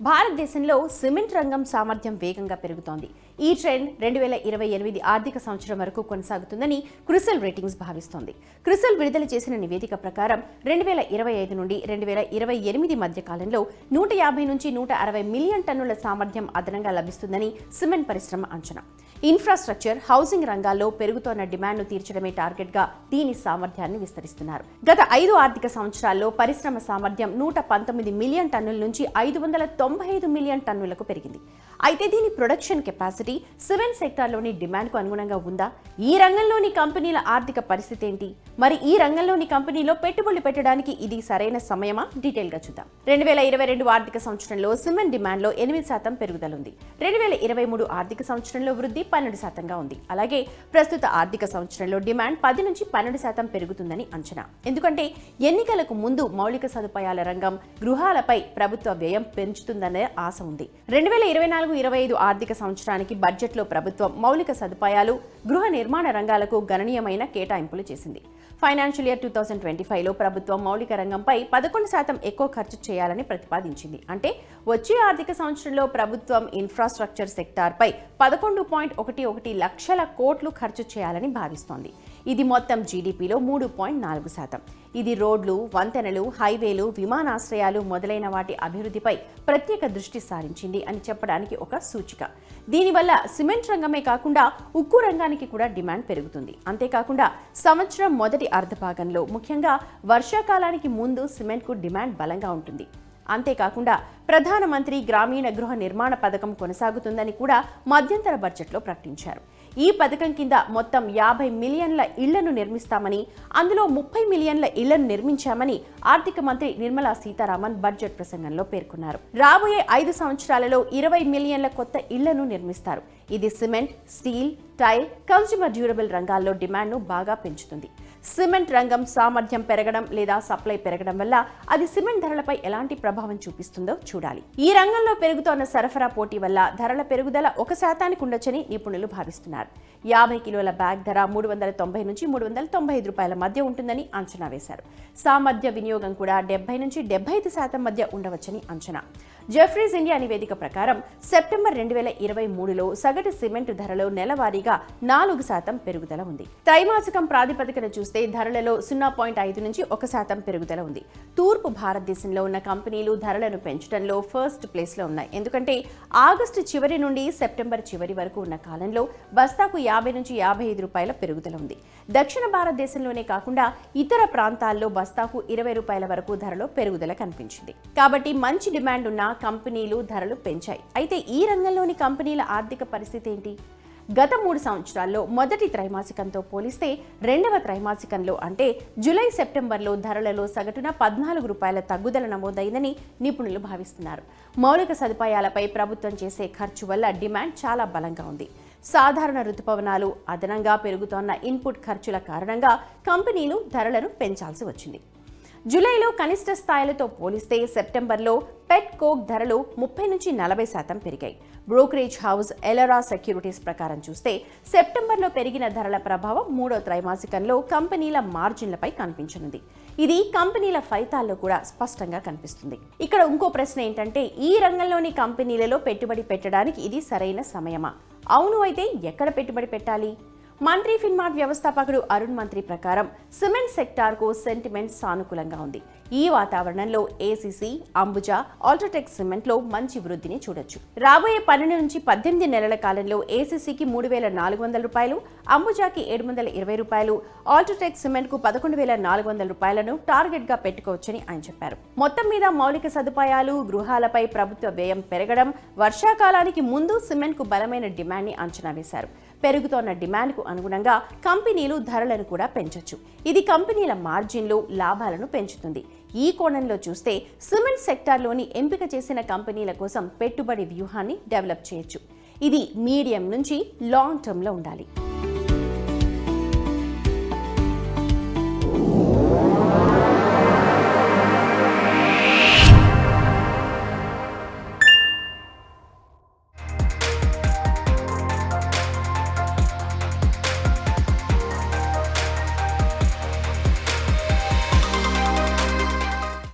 భారతదేశంలో సిమెంట్ రంగం సామర్థ్యం వేగంగా పెరుగుతోంది. ఈ ట్రెండ్ 2028 ఆర్థిక సంవత్సరం వరకు కొనసాగుతుందని క్రిసిల్ రేటింగ్స్ భావిస్తోంది. క్రిసిల్ విడుదల చేసిన నివేదిక ప్రకారం 2025 నుండి 2028 మధ్య కాలంలో 150 నుంచి 160 మిలియన్ టన్నుల సామర్థ్యం అదనంగా లభిస్తుందని సిమెంట్ పరిశ్రమ అంచనా. ఇన్ఫ్రాస్ట్రక్చర్, హౌసింగ్ రంగాల్లో పెరుగుతోన్న డిమాండ్ను తీర్చడమే టార్గెట్గా దీని సామర్థ్యాన్ని విస్తరిస్తున్నారు. గత 5 ఆర్థిక సంవత్సరాల్లో పరిశ్రమ సామర్థ్యం 119 మిలియన్ టన్నుల నుంచి 595 మిలియన్ టన్నులకు పెరిగింది. అయితే దీని ప్రొడక్షన్ కెపాసిటీ సిమెంట్ సెక్టార్లోని డిమాండ్కు అనుగుణంగా ఉందా? ఈ రంగంలోని కంపెనీల ఆర్థిక పరిస్థితి ఏంటి? మరి ఈ రంగంలోని కంపెనీలో పెట్టుబడులు పెట్టడానికి ఇది సరైన సమయమా? డీటెయిల్గా చూద్దాం. 2022 ఆర్థిక సంవత్సరంలో సిమెంట్ డిమాండ్లో 8% పెరుగుదల ఉంది. 2023 ఆర్థిక సంవత్సరంలో వృద్ధి 12%గా ఉంది. అలాగే ప్రస్తుత ఆర్థిక సంవత్సరంలో డిమాండ్ 10 నుంచి 12% పెరుగుతుందని అంచనా. ఎందుకంటే ఎన్నికలకు ముందు మౌలిక సదుపాయాల రంగం, గృహాలపై ప్రభుత్వ వ్యయం పెంచుతుందనే ఆశ ఉంది. 2024-25 ఆర్థిక సంవత్సరానికి బడ్జెట్లో ప్రభుత్వం మౌలిక సదుపాయాలు, గృహ నిర్మాణ రంగాలకు గణనీయమైన కేటాయింపులు చేసింది. ఫైనాన్షియల్ ఇయర్ 2025లో ప్రభుత్వం మౌలిక రంగంపై 11% ఎక్కువ ఖర్చు చేయాలని ప్రతిపాదించింది. అంటే వచ్చే ఆర్థిక సంవత్సరంలో ప్రభుత్వం ఇన్ఫ్రాస్ట్రక్చర్ సెక్టార్పై 11.11 లక్షల కోట్లు ఖర్చు చేయాలని భావిస్తోంది. ఇది మొత్తం జీడీపీలో 3.4%. ఇది రోడ్లు, వంతెనలు, హైవేలు, విమానాశ్రయాలు మొదలైన వాటి అభివృద్ధిపై ప్రత్యేక దృష్టి సారించింది అని చెప్పడానికి ఒక సూచిక. దీనివల్ల సిమెంట్ రంగమే కాకుండా ఉక్కు రంగానికి కూడా డిమాండ్ పెరుగుతుంది. అంతేకాకుండా సంవత్సరం మొదటి అర్ధభాగంలో, ముఖ్యంగా వర్షాకాలానికి ముందు సిమెంట్కు డిమాండ్ బలంగా ఉంటుంది. అంతేకాకుండా ప్రధానమంత్రి గ్రామీణ గృహ నిర్మాణ పథకం కొనసాగుతుందని కూడా మధ్యంతర బడ్జెట్లో ప్రకటించారు. ఈ పథకం కింద మొత్తం 50 మిలియన్ల ఇళ్లను నిర్మిస్తామని, అందులో 30 మిలియన్ల ఇళ్లను నిర్మించామని ఆర్థిక మంత్రి నిర్మలా సీతారామన్ బడ్జెట్ ప్రసంగంలో పేర్కొన్నారు. రాబోయే 5 సంవత్సరాలలో 20 మిలియన్ల కొత్త ఇళ్లను నిర్మిస్తారు. ఇది cement, steel, tile, consumer durable రంగాల్లో డిమాండ్ను బాగా పెంచుతుంది. సిమెంట్ రంగం సామర్థ్యం పెరగడం లేదా సప్లై పెరగడం వల్ల అది సిమెంట్ ధరలపై ఎలాంటి ప్రభావం చూపిస్తుందో చూడాలి. ఈ రంగంలో పెరుగుతోన్న సరఫరా పోటీ వల్ల ధరల పెరుగుదల 1% ఉండొచ్చని నిపుణులు భావిస్తున్నారు. 50 కిలోల బ్యాగ్ ధర 390 నుంచి 395 రూపాయల మధ్య ఉంటుందని అంచనా వేశారు. సామర్థ్య వినియోగం కూడా 70 నుంచి 75% మధ్య ఉండవచ్చని అంచనా. జెఫ్రీస్ ఇండియా నివేదిక ప్రకారం సెప్టెంబర్ 2023లో సగటు సిమెంట్ ధరలో నెలవారీగా 4% పెరుగుదల ఉంది. త్రైమాసికం ప్రాతిపదికన చూస్తే ధరలలో 0.5 నుంచి 1% పెరుగుదల ఉంది. తూర్పు భారతదేశంలో ఉన్న కంపెనీలు ధరలను పెంచడంలో ఫస్ట్ ప్లేస్లో ఉన్నాయి. ఎందుకంటే ఆగస్టు చివరి నుండి సెప్టెంబర్ చివరి వరకు ఉన్న కాలంలో బస్తాకు 50 నుంచి 55 రూపాయల పెరుగుదల ఉంది. దక్షిణ భారతదేశంలోనే కాకుండా ఇతర ప్రాంతాల్లో బస్తాకు 20 రూపాయల వరకు ధరలో పెరుగుదల కనిపించింది. కాబట్టి మంచి డిమాండ్ ఉన్న కంపెనీలు ధరలు పెంచాయి. అయితే ఈ రంగంలోని కంపెనీల ఆర్థిక పరిస్థితి ఏంటి? గత 3 సంవత్సరాల్లో మొదటి త్రైమాసికంతో పోలిస్తే రెండవ త్రైమాసికంలో అంటే జూలై, సెప్టెంబర్లో ధరలలో సగటున 14 రూపాయల తగ్గుదల నమోదైందని నిపుణులు భావిస్తున్నారు. మౌలిక సదుపాయాలపై ప్రభుత్వం చేసే ఖర్చు వల్ల డిమాండ్ చాలా బలంగా ఉంది. సాధారణ రుతుపవనాలు, అదనంగా పెరుగుతోన్న ఇన్పుట్ ఖర్చుల కారణంగా కంపెనీలు ధరలను పెంచాల్సి వచ్చింది. జూలైలో కనిష్ట స్థాయిలతో పోలిస్తే సెప్టెంబర్లో పెట్ కోక్ ధరలు 30 నుంచి 40% పెరిగాయి. బ్రోకరేజ్ హౌస్ ఎలరా సెక్యూరిటీస్ ప్రకారం చూస్తే సెప్టెంబర్లో పెరిగిన ధరల ప్రభావం 3వ త్రైమాసికంలో కంపెనీల మార్జిన్లపై కనిపించనుంది. ఇది కంపెనీల ఫలితాల్లో కూడా స్పష్టంగా కనిపిస్తుంది. ఇక్కడ ఇంకో ప్రశ్న ఏంటంటే, ఈ రంగంలోని కంపెనీలలో పెట్టుబడి పెట్టడానికి ఇది సరైన సమయమా? అవును అయితే ఎక్కడ పెట్టుబడి పెట్టాలి? మంత్రి ఫిన్మార్ట్ వ్యవస్థాపకుడు అరుణ్ మంత్రి ప్రకారం సిమెంట్ సెక్టార్కు సెంటిమెంట్ సానుకూలంగా ఉంది. ఈ వాతావరణంలో ఏసీసీ, అంబుజా, అల్ట్రాటెక్ సిమెంట్లో మంచి వృద్ధిని చూడొచ్చు. రాబోయే 12 నుంచి 18 నెలల కాలంలో ఏసీసీకి 3,400 రూపాయలు, అంబుజాకి 720 రూపాయలు, అల్ట్రాటెక్ సిమెంట్కు 11,400 రూపాయలను టార్గెట్గా పెట్టుకోవచ్చని ఆయన చెప్పారు. మొత్తం మీద మౌలిక సదుపాయాలు, గృహాలపై ప్రభుత్వ వ్యయం పెరగడం, వర్షాకాలానికి ముందు సిమెంట్కు బలమైన డిమాండ్ని అంచనా వేశారు. పెరుగుతోన్న డిమాండ్కు అనుగుణంగా కంపెనీలు ధరలను కూడా పెంచొచ్చు. ఇది కంపెనీల మార్జిన్లు, లాభాలను పెంచుతుంది. ఈ కోణంలో చూస్తే సిమెంట్ సెక్టార్లోని ఎంపిక చేసిన కంపెనీల కోసం పెట్టుబడి వ్యూహాన్ని డెవలప్ చేయొచ్చు. ఇది మీడియం నుంచి లాంగ్ టర్మ్లో ఉండాలి.